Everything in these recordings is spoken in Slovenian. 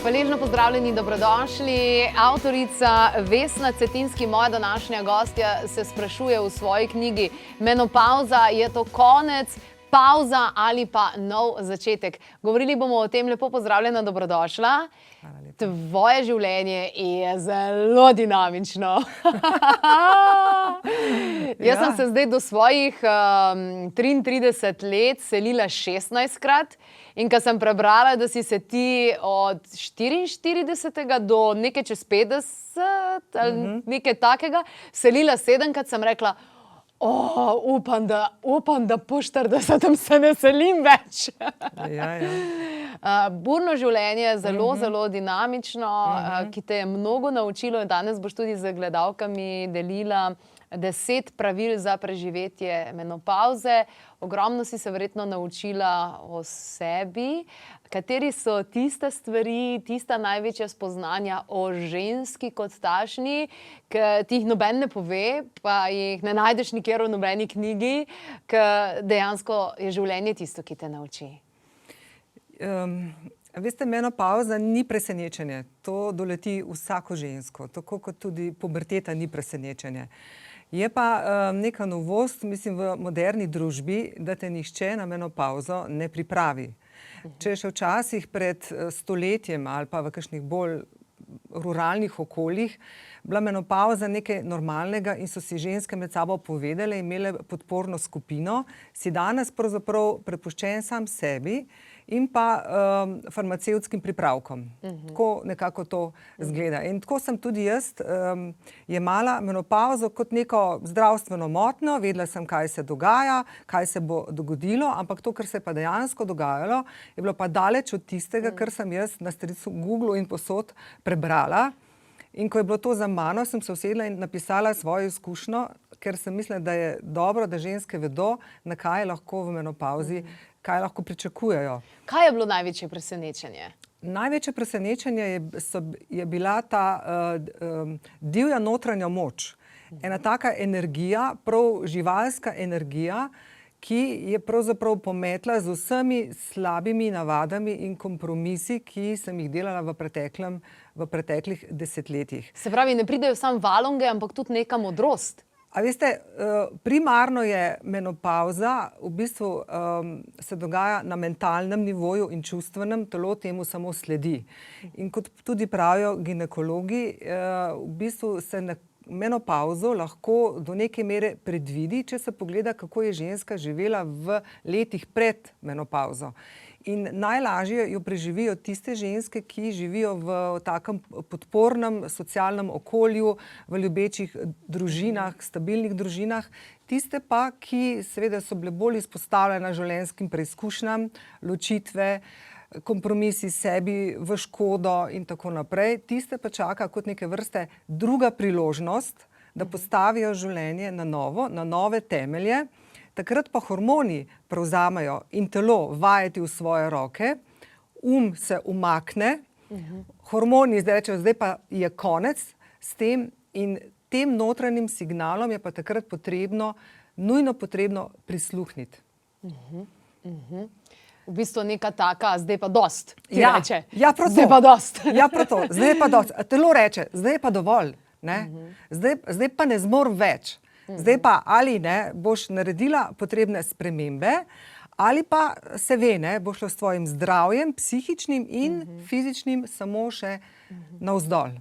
Hvaležno pozdravljeni, dobrodošli. Avtorica Vesna Cetinski, moja današnja gostja, se sprašuje v svoji knjigi Menopavza, je to konec, pauza ali pa nov začetek. Govorili bomo o tem. Lepo pozdravljena, dobrodošla. Tvoje življenje je zelo dinamično. Jaz sem se zdaj do svojih 33 let selila 16-krat in ko sem prebrala, da si se ti od 44. do nekaj čez 50 ali nekaj takega selila 7-krat, sem rekla, upam, da po 40 se ne selim več. Burno življenje, zelo dinamično, ki te je mnogo naučilo in danes boš tudi z gledalkami delila 10 pravil za preživetje menopavze. Ogromno si se verjetno naučila o sebi. Kateri so tiste stvari, tista največja spoznanja o ženski kot takšni, ki ti jih noben ne pove, pa jih ne najdeš nikjer v nobeni knjigi, ker dejansko je življenje tisto, ki te nauči? Veste, menopavza ni presenečenje. To doleti vsako žensko, tako kot tudi puberteta ni presenečenje. Je pa neka novost, mislim, v moderni družbi, da te nihče na menopavzo ne pripravi. Če še včasih pred stoletjem ali pa v kakšnih bolj ruralnih okoljih bila menopavza nekaj normalnega in so si ženske med sabo povedale, imele podporno skupino, si danes pravzaprav prepuščen sam sebi in pa farmacevtskim pripravkom. Tako nekako to zgleda. In tako sem tudi jaz jemala menopavzo kot neko zdravstveno motnjo, vedela sem, kaj se dogaja, kaj se bo dogodilo, ampak to, kar se je pa dejansko dogajalo, je bilo pa daleč od tistega, kar sem jaz na stricu Google in posod prebrala. In ko je bilo to za mano, sem se usedla in napisala svojo izkušnjo, ker sem mislila, da je dobro, da ženske vedo, na kaj lahko v menopavzi, kaj lahko pričakujejo. Kaj je bilo največje presenečenje? Največje presenečenje je bila ta divja notranja moč. Ena taka energija, prav živalska energija, ki je pravzaprav pometla z vsemi slabimi navadami in kompromisi, ki sem jih delala v preteklih desetletjih. Se pravi, ne pridejo samo valonge, ampak tudi neka modrost. A veste, primarno je menopavza, v bistvu se dogaja na mentalnem nivoju in čustvenem, telo temu samo sledi. In kot tudi pravijo ginekologi, v bistvu se menopavzo lahko do neke mere predvidi, če se pogleda, kako je ženska živela v letih pred menopavzo. In najlažje jo preživijo tiste ženske, ki živijo v takem podpornem socialnem okolju, v ljubečih družinah, stabilnih družinah. Tiste pa, ki seveda so bile bolj izpostavljene življenjskim preizkušnjam, ločitve, kompromisi sebi v škodo in tako naprej. Tiste pa čaka kot neke vrste druga priložnost, da postavijo življenje na novo, na nove temelje. Takrat pa hormoni prevzamejo in telo vajeti v svoje roke, se umakne, hormoni zdaj rečejo, zdaj pa je konec s tem in tem notranjim signalom je pa takrat nujno potrebno prisluhniti. V bistvu neka taka, zdaj pa dost, ti reče. Zdaj pa dost. Zdaj pa dost. Telo reče, zdaj je pa dovolj. Zdaj pa ne zmorem več. Zdaj pa ali ne, boš naredila potrebne spremembe, ali pa se ve, bo šlo s tvojim zdravjem, psihičnim in fizičnim samo še navzdol.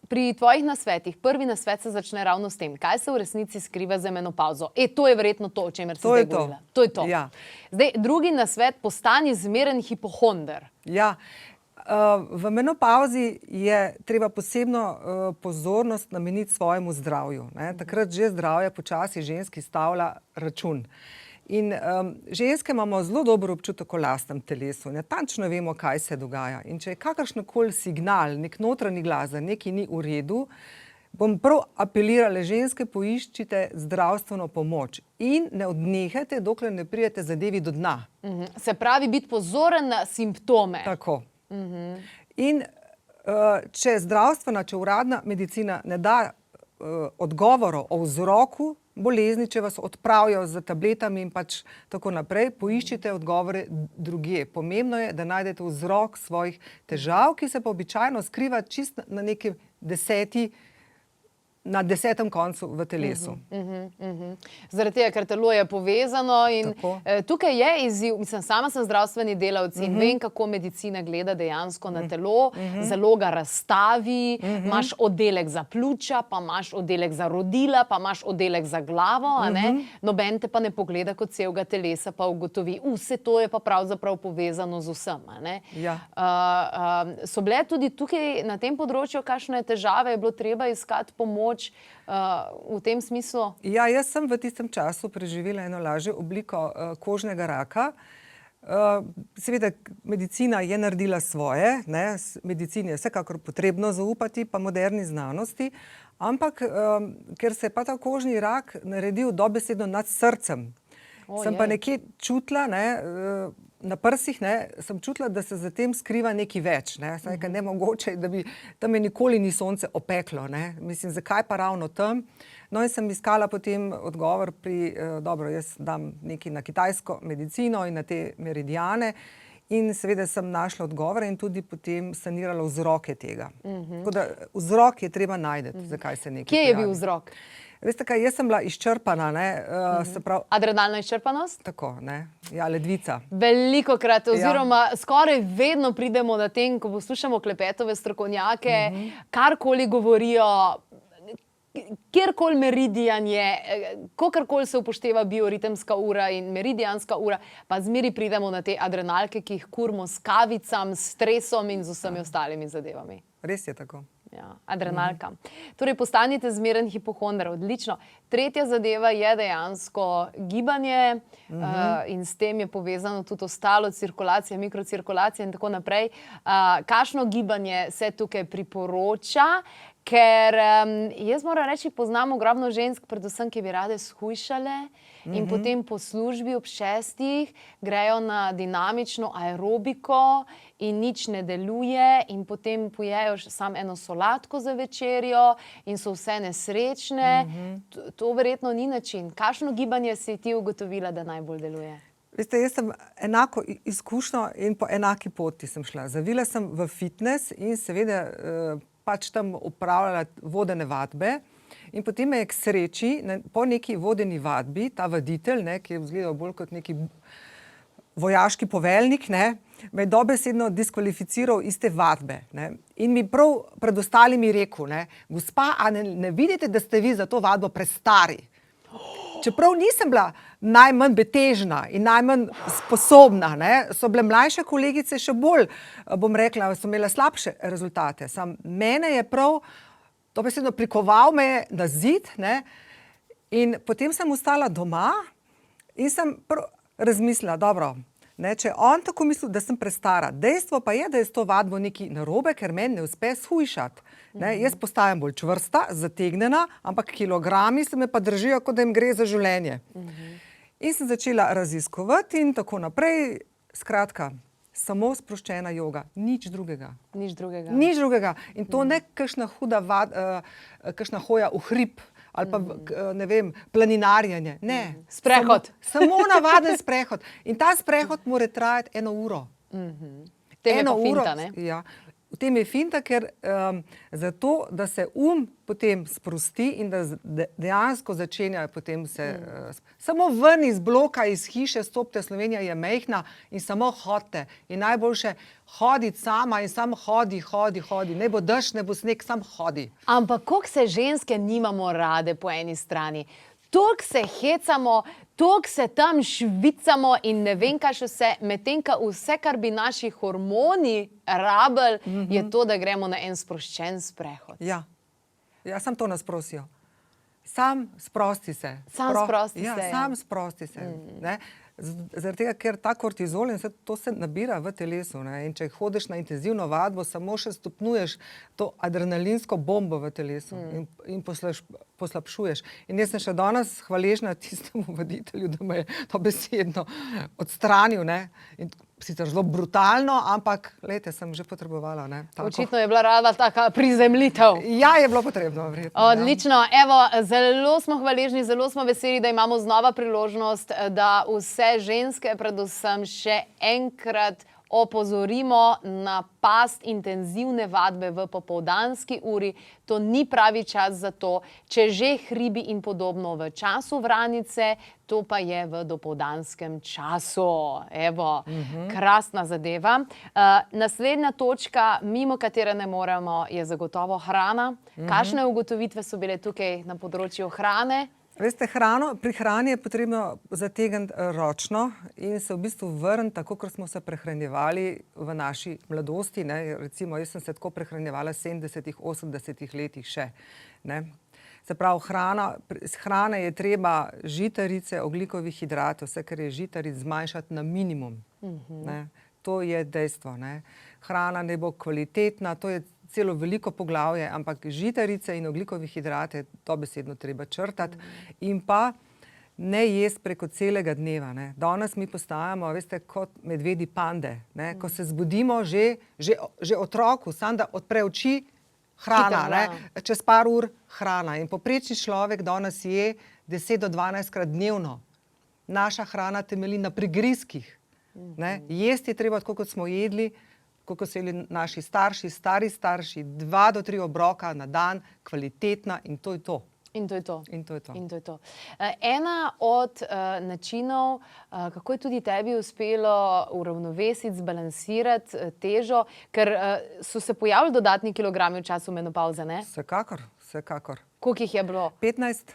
Pri tvojih nasvetih, prvi nasvet se začne ravno s tem, kaj se v resnici skriva za menopavzo. To je verjetno to, o čemer si zdaj govorila. To je to. Ja. Zdaj, drugi nasvet, postani zmeren hipohonder. Ja. V menopavzi je treba posebno pozornost nameniti svojemu zdravju. Takrat že zdravje počasi ženski stavlja račun. In ženske imamo zelo dober občutek o lastnem telesu. Natančno vemo, kaj se dogaja. In če je kakršnokoli signal, nek notranji glas, da nekaj ni v redu, bom prav apelirala, ženske, poiščite zdravstveno pomoč. In ne odnehajte, dokler ne pridete zadevi do dna. Se pravi, biti pozoren na simptome. Tako. In če uradna medicina ne da odgovorov o vzroku bolezni, če vas odpravijo z tabletami in pač tako naprej, poiščite odgovore drugje. Pomembno je, da najdete vzrok svojih težav, ki se pa običajno skriva čisto na desetem koncu v telesu. Zaradi tega, ker telo je povezano in tukaj je izziv, mislim, sama sem zdravstveni delavec in vem, kako medicina gleda dejansko na telo, zelo ga razstavi, imaš oddelek za pljuča, pa imaš oddelek za rodila, pa imaš oddelek za glavo, a ne? Noben te pa ne pogleda kot celega telesa, pa ugotovi, vse to je pa pravzaprav povezano z vsem, a ne? Ja. So bile tudi tukaj na tem področju kakšne težave, je bilo treba iskati pomoč v tem smislu? Ja, jaz sem v tistem času preživela eno lažjo obliko kožnega raka. Seveda, medicina je naredila svoje, ne? Medicini je vsekakor potrebno zaupati, pa moderni znanosti, ampak ker se je pa ta kožni rak naredil dobesedno nad srcem, sem pa nekje čutila, ne, na prsih, ne, sem čutila, da se za tem skriva nekaj več. Ne. Sem rekla, nemogoče, da bi tam nikoli ni sonce opeklo. Ne. Mislim, zakaj pa ravno tam? No in sem iskala potem odgovor pri, dobro, jaz dam nekaj na kitajsko medicino in na te meridiane in seveda sem našla odgovore in tudi potem sanirala vzroke tega. Tako da vzrok je treba najti, zakaj se nekaj Kje je pojavi. bil vzrok? Veste kaj, jaz sem bila izčrpana, ne, se pravi, Adrenalna izčrpanost? tako, ne, ja, ledvica. Velikokrat, oziroma skoraj vedno pridemo na tem, ko poslušamo klepetove strokovnjake, karkoli govorijo, kjerkoli meridian je, kakorkoli se upošteva bioritemska ura in meridianska ura, pa zmeri pridemo na te adrenalke, ki jih kurimo s kavicam, s stresom in z vsemi ostalimi zadevami. Res je tako. Ja, adrenalka. Torej, postanite zmeren hipohonder, odlično. Tretja zadeva je dejansko gibanje in s tem je povezano tudi ostalo, cirkulacija, mikrocirkulacija in tako naprej. Kakšno gibanje se tukaj priporoča? Ker jaz moram reči, poznam ogromno žensk, predvsem, ki bi rade shujšale in potem po službi ob 6 grejo na dinamično aerobiko in nič ne deluje in potem pojejo samo eno solatko za večerjo in so vse nesrečne. To verjetno ni način. Kakšno gibanje si ti ugotovila, da najbolj deluje? Veste, jaz sem enako izkušnjo in po enaki poti sem šla. Zavila sem v fitness in seveda pač tam upravljala vodene vadbe. In potem me je k sreči, po neki vodeni vadbi, ta vaditelj, ne, ki je izgledal bolj kot neki vojaški poveljnik, ne, me je dobesedno diskvalificiral iz te vadbe. Ne. In mi prav pred ostalimi rekel, ne, gospa, a ne vidite, da ste vi za to vadbo prestari? Čeprav nisem bila najmanj betežna in najmanj sposobna, ne, so bile mlajše kolegice še bolj, bom rekla, so imele slabše rezultate. Sam mene je prav dobesedno prikoval me je na zid, ne, in potem sem ostala doma in sem razmislila, dobro, ne, če on tako mislil, da sem prestara. Dejstvo pa je, da je s to vadbo nekaj narobe, ker meni ne uspe shujšati. Ne, jaz postajam bolj čvrsta, zategnjena, ampak kilogrami se me pa držijo, kot da jim gre za življenje. In sem začela raziskovati in tako naprej. Skratka, samo sproščena joga, nič drugega. Nič drugega. Nič drugega. In to ne kakšna huda kakšna hoja v hrib ali pa, ne vem, planinarjenje. Ne. Sprehod. Samo navaden sprehod. In ta sprehod mora trajati 1 uro. Tem je pa finta, ne? Ja. V tem je finta, ker zato, da se potem sprosti in da dejansko začenja potem se... Samo ven iz bloka, iz hiše stopite, Slovenija je majhna in samo hodite. In najboljše hoditi sama in samo hodi. Ne bo dež, ne bo sneg, samo hodi. Ampak koliko se ženske nimamo rade po eni strani? Toliko se hecamo, toliko se tam švicamo in ne vem, kaj še vse, medtem ko vse, kar bi naši hormoni rabili, je to, da gremo na en sproščen sprehod. Ja, sam to nas prosijo. Sam sprosti se. Sam sprosti se, ja. Sam sprosti se. Ne? Zaradi tega, ker ta kortizol in vse to se nabira v telesu. Ne? In če hodiš na intenzivno vadbo, samo še stopnjuješ to adrenalinsko bombo v telesu in poslabšuješ. In jaz sem še danes hvaležna tistemu voditelju, da me je to besedno odstranil. Ne? In sicer zelo brutalno, ampak lejte, sem že potrebovala. Ne, Očitno je bila rada taka prizemljitev. Ja, je bilo potrebno, verjetno. Odlično. Evo, zelo smo hvaležni, zelo smo veseli, da imamo znova priložnost, da vse ženske predvsem še enkrat opozorimo na past intenzivne vadbe v popoldanski uri. To ni pravi čas za to. Če že hribi in podobno v času vranice, to pa je v dopoldanskem času. Evo, krasna zadeva. Naslednja točka, mimo katere ne moremo, je zagotovo hrana. Kakšne ugotovitve so bile tukaj na področju hrane? Veste, pri hrani je potrebno zategniti ročno in se v bistvu vrniti tako, kot smo se prehranjevali v naši mladosti. Ne. Recimo, jaz sem se tako prehranjevala v 70-ih, 80-ih letih še. Ne. Se pravi, hrane je treba žitarice, ogljikovih hidratov, vse, kar je žitaric, zmanjšati na minimum. Ne. To je dejstvo. Ne. Hrana ne bo kvalitetna, to je celo veliko poglavje, ampak žitarice in ogljikove hidrate dobesedno treba črtati in pa ne jesti preko celega dneva. Ne. Danes mi postajamo, veste, kot medvedi pande. Ne. Ko se zbudimo, že otroku, samo da odpre oči, hrana. Ne. Čez par ur hrana. In povprečni človek danes je 10 do 12krat dnevno. Naša hrana temelji na prigrizkih. Ne. Jesti je treba tako, kot smo jedli, kot so jedli naši starši, stari starši, 2 do 3 obroka na dan, kvalitetna in to je to. In to je to. In to je to. In to je to. Ena od načinov, kako je tudi tebi uspelo uravnovesiti, zbalansirati težo, ker so se pojavili dodatni kilogrami v času menopavze, ne? Vsekakor, vsekakor. Koliko jih je bilo? 15.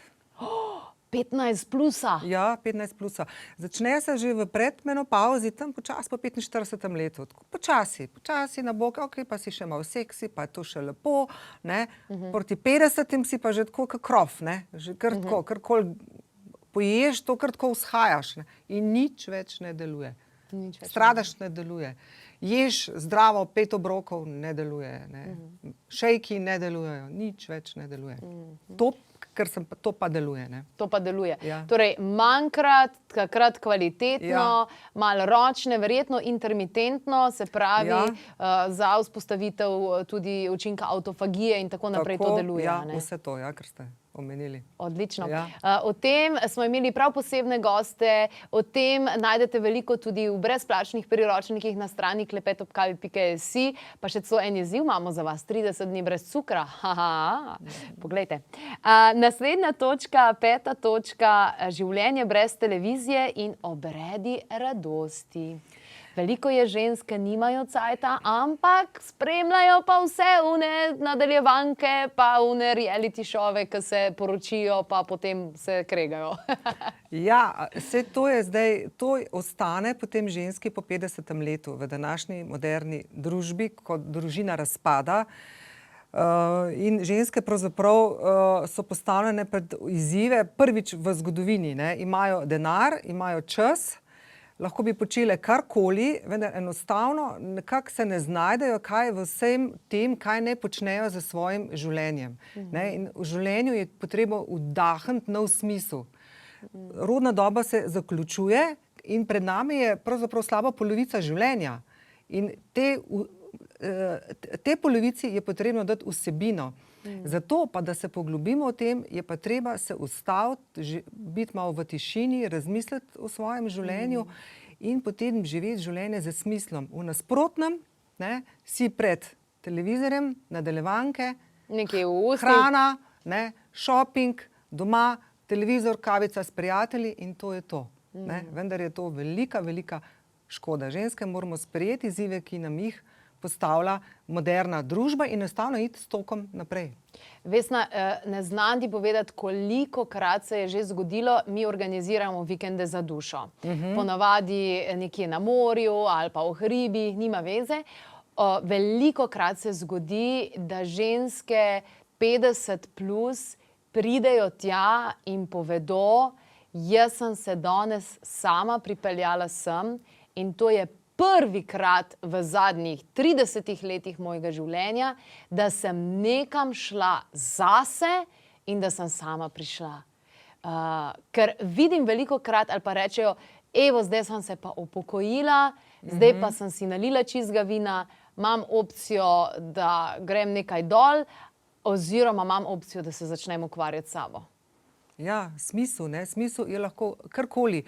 15 plusa? Ja, 15 plusa. Začne se že v predmenopauzi, tam počasi po 45. letu. Počasi na bok, ok, pa si še malo seksi, pa je to še lepo, ne. Proti 50 si pa že tako kot krof, ne. Že kar tako, karkoli poješ, to kar tako vzhajaš, ne. In nič več ne deluje. Stradaš, ne deluje. Ješ zdravo, 5 obrokov, ne deluje. Ne. Šejki ne delujejo, nič več ne deluje. To pa deluje. Ne? To pa deluje. Ja. Torej, manjkrat, takrat kvalitetno, malo ročne, verjetno intermitentno, se pravi, za vzpostavitev tudi učinka autofagije in tako naprej to deluje. Ja, vse to, kar ste omenili. Odlično. Ja. O tem smo imeli prav posebne goste, o tem najdete veliko tudi v brezplačnih priročnikih na strani klepetobkavi.si, pa še celo en izziv imamo za vas, 30 dni brez cukra. Poglejte. Naslednja točka, 5. točka, življenje brez televizije in obredi radosti. Veliko je žensk, ki nimajo cajta, ampak spremljajo pa vse one nadaljevanke, pa one reality šove, ki se poročijo, pa potem se kregajo. Ja, vse to je zdaj, to ostane potem ženski po 50. letu v današnji moderni družbi, ko družina razpada. In ženske pravzaprav so postavljene pred izzive prvič v zgodovini. Ne? Imajo denar, imajo čas, lahko bi počele karkoli, vendar enostavno nekako se ne znajdejo, kaj v vsem tem, kaj ne počnejo za svojim življenjem. Ne? In v življenju je potrebno vdahniti nov smisel. Rodna doba se zaključuje in pred nami je pravzaprav slaba polovica življenja. In te polovici je potrebno dati vsebino. Zato pa, da se poglobimo o tem, je pa treba se ustaviti, biti malo v tišini, razmisliti o svojem življenju in potem živeti življenje z smislom. V nasprotnem, ne, si pred televizorjem, nadaljevanke, hrana, ne, shopping, doma, televizor, kavica s prijatelji in to je to. Ne. Vendar je to velika, velika škoda. Ženske moramo sprejeti izzive, ki nam jih postavlja moderna družba in enostavno iti s tokom naprej. Vesna, ne znam ti povedati, kolikokrat se je že zgodilo, mi organiziramo vikende za dušo. Ponavadi nekje na morju ali pa v hribih, nima veze. Velikokrat se zgodi, da ženske 50 plus pridejo tja in povedo, jaz sem se danes sama pripeljala sem in to je prvikrat v zadnjih 30 letih mojega življenja, da sem nekam šla zase in da sem sama prišla. Ker vidim velikokrat ali pa rečejo, evo, zdaj sem se pa upokojila, zdaj pa sem si nalila čistega vina, imam opcijo, da grem nekaj dol, oziroma imam opcijo, da se začnem ukvarjati s sabo. Ja, smisel, ne? Smisel je lahko karkoli.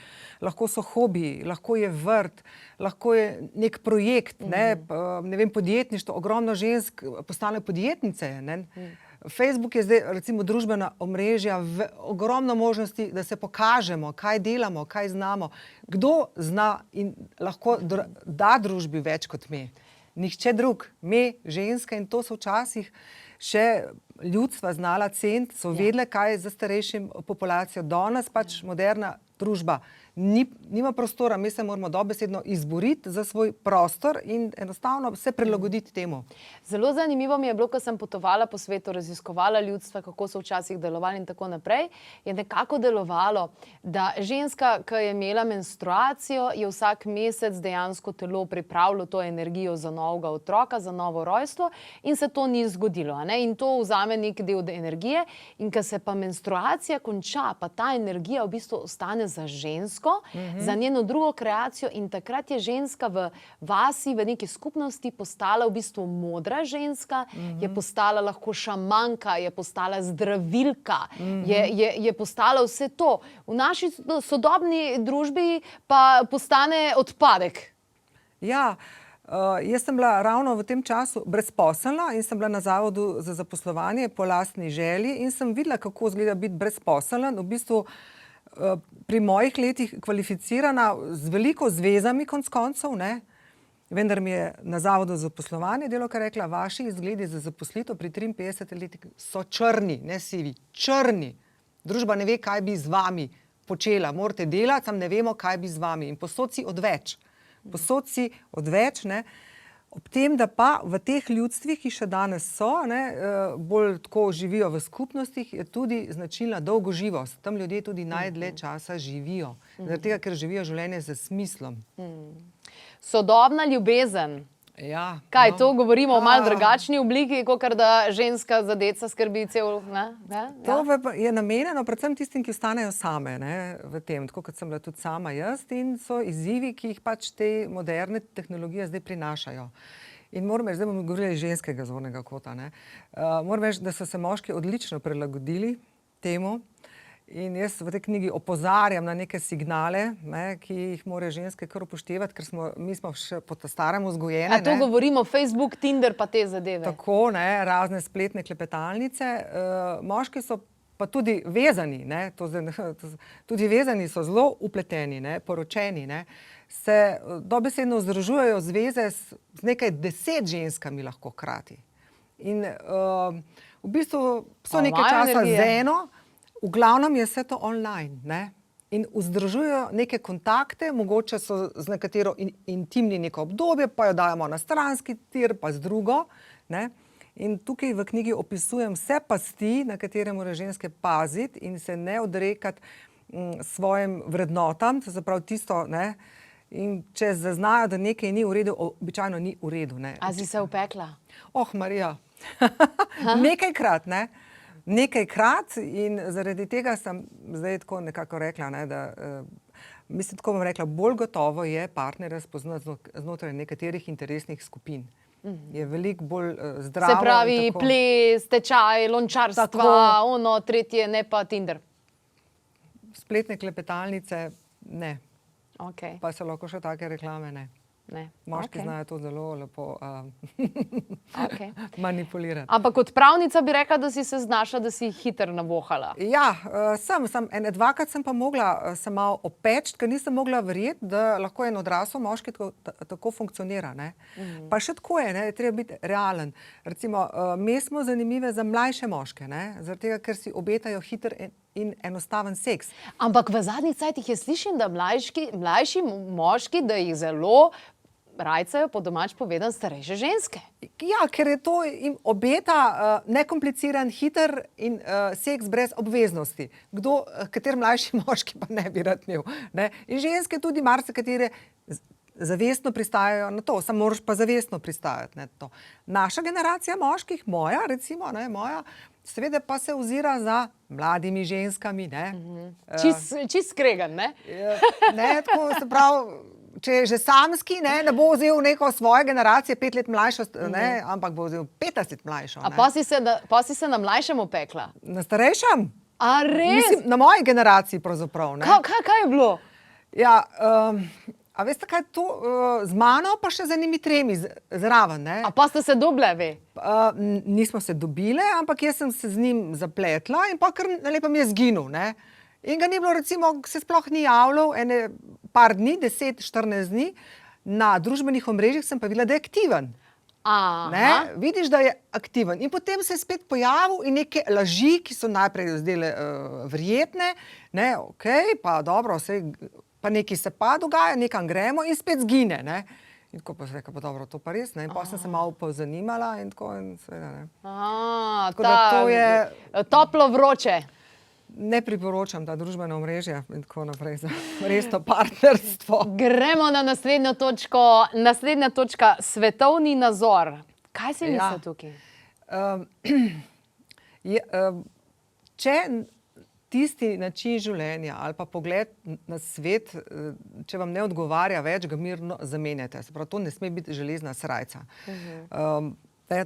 Lahko so hobiji, lahko je vrt, lahko je nek projekt, ne vem, podjetništvo. Ogromno žensk postane podjetnice, ne? Facebook je zdaj, recimo, družbena omrežja, ogromno možnosti, da se pokažemo, kaj delamo, kaj znamo. Kdo zna in lahko da družbi več kot mi? Nihče drug. Mi, ženske, in to so včasih še ljudstva znala ceniti, so vedele, kaj je za starejšim populacijo. Danes pač moderna družba nima prostora, mi se moramo dobesedno izboriti za svoj prostor in enostavno se prilagoditi temu. Zelo zanimivo mi je bilo, ko sem potovala po svetu, raziskovala ljudstva, kako so včasih delovali in tako naprej, je nekako delovalo, da ženska, ki je imela menstruacijo, je vsak mesec dejansko telo pripravilo to energijo za novega otroka, za novo rojstvo in se to ni zgodilo, ne? In to vzame nek del energije in ko se pa menstruacija konča, pa ta energija v bistvu ostane za žensko, za njeno drugo kreacijo in takrat je ženska v vasi, v neki skupnosti postala v bistvu modra ženska, je postala lahko šamanka, je postala zdravilka, je postala vse to. V naši sodobni družbi pa postane odpadek. Ja, jaz sem bila ravno v tem času brezposelna in sem bila na Zavodu za zaposlovanje po lastni želji in sem videla, kako izgleda biti brezposeln. V bistvu pri mojih letih kvalificirana z veliko zvezami konec koncev, ne? Vendar mi je na Zavodu za zaposlovanje delavka rekla, vaši izgledi za zaposlitev pri 53 letih so črni, ne sivi, črni. Družba ne ve, kaj bi z vami počela. Morate delati, sam ne vemo, kaj bi z vami. In posod si odveč. Posod si odveč, ne? Ob tem, da pa v teh ljudstvih, ki še danes so, ne, bolj tako živijo v skupnostih, je tudi značilna dolgoživost. Tam ljudje tudi najdlje časa živijo. Zaradi tega, ker živijo življenje z smislom. Sodobna ljubezen. Ja, Kaj, to govorimo o malo drugačni obliki, kakor da ženska za deca skrbi cel, ne? To je namenjeno predvsem tistim, ki ostanejo same, ne, v tem, tako kot sem bila tudi sama jaz, in so izzivi, ki jih pač te moderne tehnologije zdaj prinašajo. In moram reči, zdaj bomo govorili iz ženskega zornega kota, ne. Moram reči, da so se moški odlično prilagodili temu. In jaz v tej knjigi opozarjam na neke signale, ne, ki jih morajo ženske kar upoštevati, ker mi smo še po starem vzgojene. A to govorimo Facebook, Tinder pa te zadeve? Tako, ne, razne spletne klepetalnice. Moški so pa tudi vezani, ne, tudi vezani so zelo upleteni, ne, poročeni, ne. Se dobesedno združujejo zveze z nekaj 10 ženskami lahko hkrati. In v bistvu so nekaj časa z eno. V glavnem je vse to online, ne? In vzdržujejo neke kontakte, mogoče so z nekatero intimni neko obdobje, pa jo dajemo na stranski tir, pa z drugo, ne? In tukaj v knjigi opisujem vse pasti, na katere morajo ženske paziti in se ne odrekati svojim vrednotam, to se pravi tisto, ne? In če zaznajo, da nekaj ni v redu, običajno ni v redu, ne? A si se upekla? Oh, Marija, nekajkrat, ne? Nekajkrat in zaradi tega sem zdaj tako nekako rekla, ne, da mislim, tako bom rekla, bolj gotovo je partnerja spoznati znotraj nekaterih interesnih skupin. Je veliko bolj zdravo. Se pravi, ples, tečaj, lončarstva, ono, tretje, ne pa Tinder. Spletne klepetalnice, ne. Okay. Pa so lahko še take reklame, ne. Moški znajo to zelo lepo manipulirati. Ampak kot pravnica bi rekla, da si se znašla, da si hitro navohala. Ja, dvakrat sem pa mogla se malo opeči, ker nisem mogla verjeti, da lahko en odrasel moški tako funkcionira, ne. Pa še tako je, ne, treba biti realen. Recimo, mi smo zanimive za mlajše moške, ne, zaradi tega, ker si obetajo hiter in enostaven seks. Ampak v zadnjih cajtih jaz slišim, da mlajši moški, da jih zelo rajcajo, po domač povedan, starejše ženske. Ja, ker je to jim obeta nekompliciran, hiter in seks brez obveznosti. Kater mlajši moški pa ne bi rad imel, ne? In ženske tudi marsikatere zavestno pristajajo na to, samo moraš pa zavestno pristajati na to. Naša generacija moških, moja recimo, ne, seveda pa se ozira za mladimi ženskami, ne. Čist skregan, ne? Ne, tako se pravi, če je že samski, ne bo vzel neko svoje generacije, 5 let mlajšo, ampak bo vzel 15 let mlajšo. A pa si se na mlajšem opekla? Na starejšem? A res? Mislim, na moji generaciji pravzaprav. Kaj je bilo? Ja, a veste kaj to? Z mano pa še z enimi 3 zraven. Ne? A pa ste se doble, ve? Nismo se dobile, ampak jaz sem se z njim zapletla in pa kar lepo mi je zginil. Ne? In ga ni bilo, recimo, se sploh ni javljal, par dni, 10-14 dni, na družbenih omrežjih sem pa videla, da je aktiven. Vidiš, da je aktiven. In potem se je spet pojavil in neke laži, ki so najprej zdele verjetne, pa dobro, pa nekaj se pa dogaja, nekam gremo in spet zgine. Ne? In tako pa se reka, pa dobro, to pa res. Ne? In pa sem se malo pozanimala in tako in seveda ne. Tako da to je toplo vroče. Ne priporočam ta družbena omrežja in tako naprej za resno partnerstvo. Gremo na naslednjo točko. Naslednja točka, svetovni nazor. Kaj si misli tukaj? Če tisti način življenja ali pa pogled na svet, če vam ne odgovarja več, ga mirno zamenjate. Se pravi, to ne sme biti železna srajca.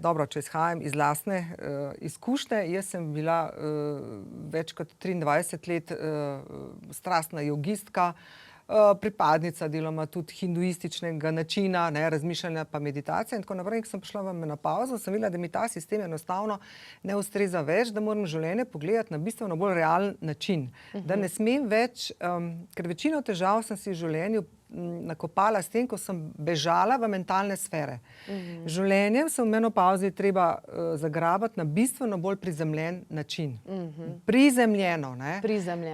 Dobro, če izhajam iz lastne izkušnje, jaz sem bila več kot 23 let strastna jogistka, pripadnica deloma tudi hinduističnega načina, razmišljanja pa meditacije in tako naprej. Ko sem prišla v menopavzo, sem videla, da mi ta sistem enostavno ne ustreza več, da moram življenje pogledati na bistveno bolj realen način. Da ne smem več, ker večino težav sem si v življenju nakopala s tem, ko sem bežala v mentalne sfere. Življenjem se v menopavzi treba zagrabati na bistveno bolj prizemljen način. Prizemljeno, ne?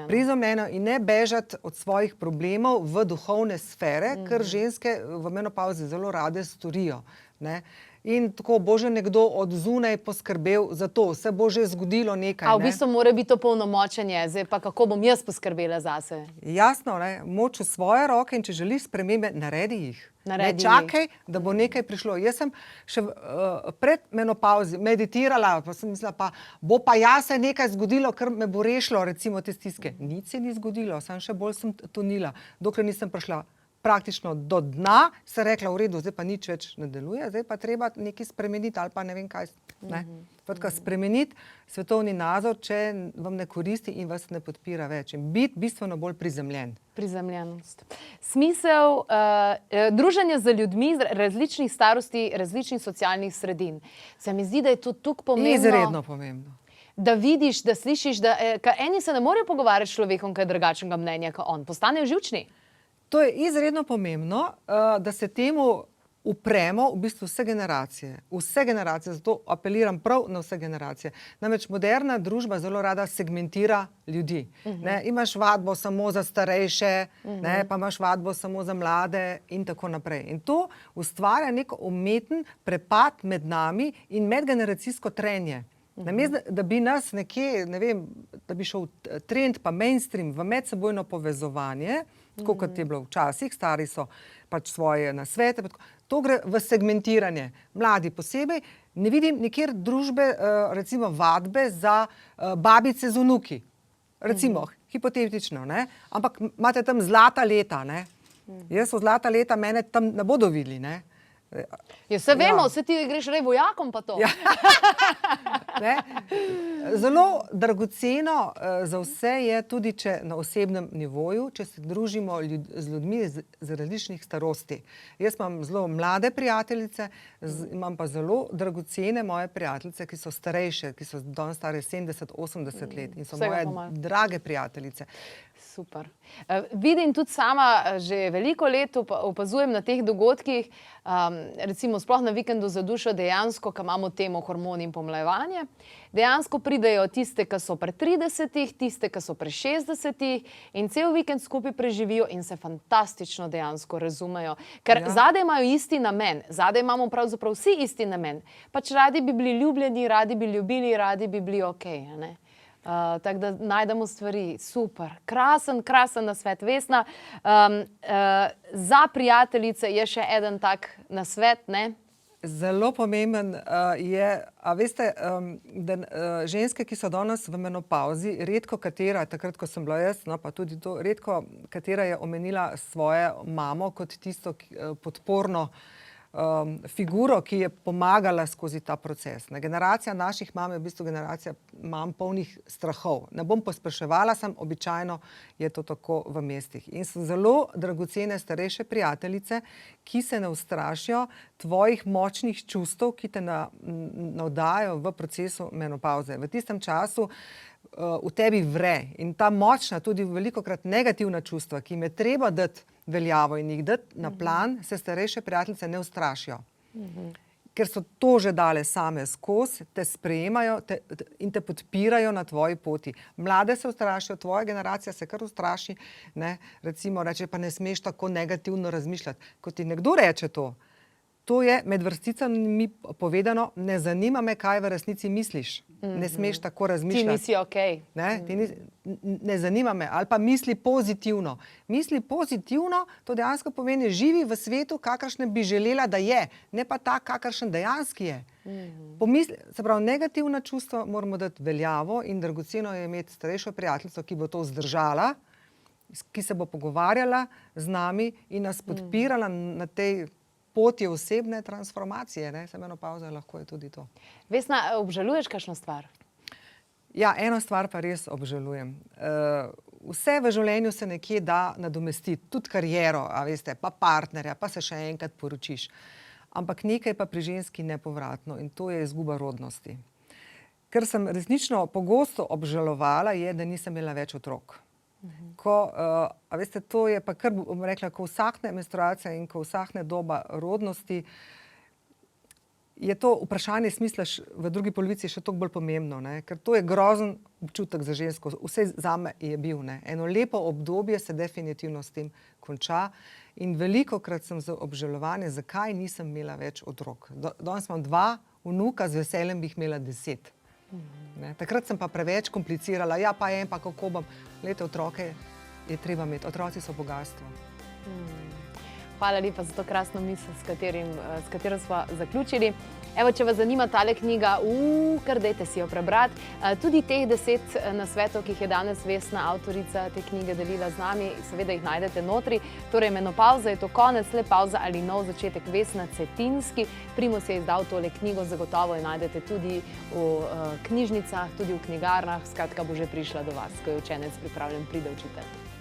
Prizemljeno in ne bežati od svojih problemov v duhovne sfere, kar ženske v menopavzi zelo rade storijo. Ne? In tako bo že nekdo od zunaj poskrbel za to, se bo že zgodilo nekaj. A v bistvu mora biti to polnomočenje, zdaj pa kako bom jaz poskrbela zase? Jasno, moč v svoje roke in če želiš spremembe, naredi jih. Ne čakaj, da bo nekaj prišlo. Jaz sem še pred menopavzi meditirala, pa sem mislila, pa bo pa se nekaj zgodilo, kar me bo rešilo, recimo te stiske. Nič se ni zgodilo, samo še bolj sem tonila, dokler nisem prišla praktično do dna, se rekla, v redu, zdaj pa nič več ne deluje, zdaj pa treba nekaj spremeniti ali pa ne vem kaj. Spremeniti svetovni nazor, če vam ne koristi in vas ne podpira več. In biti bistveno bolj prizemljen. Prizemljenost. Smisel druženja z ljudmi različnih starosti, različnih socialnih sredin. Se mi zdi, da je to tukaj pomembno. Izredno pomembno. Da vidiš, da slišiš, da eni se ne morejo pogovarjati s človekom, ki je drugačnega mnenja kot on. Postanejo živčni. To je izredno pomembno, da se temu upremo v bistvu vse generacije. Vse generacije, zato apeliram prav na vse generacije. Namreč moderna družba zelo rada segmentira ljudi. Imaš vadbo samo za starejše, pa imaš vadbo samo za mlade in tako naprej. In to ustvarja nek umeten prepad med nami in medgeneracijsko trenje. Namesto, da bi nas nekje, ne vem, da bi šel trend pa mainstream v medsebojno povezovanje, tako kot je bilo včasih, stari so pač svoje nasvete, to gre v segmentiranje. Mladi posebej, ne vidim nikjer družbe, recimo vadbe za babice z vnuki. Recimo, hipotetično, ne? Ampak imate tam zlata leta, ne? Jaz v zlata leta mene tam ne bodo videli, ne? Se vemo, vse ti greš vojakom pa to. Zelo dragoceno za vse je tudi, če na osebnem nivoju, če se družimo z ljudmi z različnih starosti. Jaz imam zelo mlade prijateljice, imam pa zelo dragocene moje prijateljice, ki so starejše, ki so danes stare 70-80 let in so moje drage prijateljice. Super. Vidim tudi sama, že veliko let opazujem na teh dogodkih, recimo sploh na vikendu za dušo dejansko, ko imamo temo hormoni in pomlajevanje, dejansko pridejo tiste, ki so pri 30-ih, tiste, ki so pri 60-ih in cel vikend skupaj preživijo in se fantastično dejansko razumejo. Ker zadaj imajo isti namen, zadaj imamo pravzaprav vsi isti namen. Pač radi bi bili ljubljeni, radi bi ljubili, radi bi bili okej, ne? Tako da najdemo stvari. Super. Krasen nasvet. Vesna, za prijateljice je še eden tak nasvet, ne? Zelo pomemben je, a veste, da ženske, ki so danes v menopavzi, redko katera, takrat, ko sem bila jaz, no pa tudi to, redko katera je omenila svojo mamo kot tisto podporno figuro, ki je pomagala skozi ta proces. Generacija naših mam je v bistvu generacija mam polnih strahov. Ne bom pospeševala, običajno je to tako v mestih. In so zelo dragocene starejše prijateljice, ki se ne ustrašijo tvojih močnih čustev, ki te navdajajo v procesu menopavze. V tistem času v tebi vre in ta močna, tudi velikokrat negativna čustva, ki jim je treba dati veljavo in jih dati na plan, se starejše prijateljice ne ustrašijo. Ker so to že dale same skozi, te sprejemajo in te podpirajo na tvoji poti. Mlade se ustrašijo, tvoja generacija se kar ustraši, ne? Recimo reče, pa ne smeš tako negativno razmišljati. Ko ti nekdo reče to je med vrsticami povedano, ne zanima me, kaj v resnici misliš. Ne smeš tako razmišljati. Ti nisi okej. Ne zanima me. Ali pa misli pozitivno. Misli pozitivno, to dejansko pomeni živi v svetu, kakršne bi želela, da je. Ne pa tak, kakršen dejanski je. Se pravi, negativna čustva moramo dati veljavo in dragoceno je imeti starejšo prijateljico, ki bo to zdržala, ki se bo pogovarjala z nami in nas podpirala na tej poti osebne transformacije, ne, se menopavza lahko je tudi to. Vesna, obžaluješ kakšno stvar? Ja, eno stvar pa res obžalujem. Vse v življenju se nekje da nadomestiti, tudi kariero, a veste, pa partnerja, pa se še enkrat poročiš. Ampak nekaj pa pri ženski nepovratno in to je izguba rodnosti. Ker sem resnično pogosto obžalovala je, da nisem imela več otrok. A veste, to je pa kar, bom rekla, ko usahne menstruacija in ko usahne doba rodnosti, je to vprašanje smisla v drugi polovici še toliko bolj pomembno, ne? Ker to je grozen občutek za žensko. Vse zame je bil, ne? Eno lepo obdobje se definitivno s tem konča in velikokrat sem z obžalovanjem, zakaj nisem imela več otrok. Danes imam 2 vnuka, z veseljem bi jih imela 10. Takrat sem pa preveč komplicirala, ja pa pa kako bom. Glejte, otroke je treba imeti, otroci so bogastvo. Hvala lepa za to krasno misel, s katero smo zaključili. Evo, če vas zanima tale knjiga, kar dajte si jo prebrati. Tudi teh 10 nasvetov, ki jih je danes Vesna, avtorica te knjige, delila z nami, seveda jih najdete notri. Torej, menopavza je to konec, le pavza ali nov začetek. Vesna Cetinski. Primoz je izdal tole knjigo, zagotovo jo najdete tudi v knjižnicah, tudi v knjigarnah. Skratka, bo že prišla do vas, ko je učenec pripravljen, pride učitelj.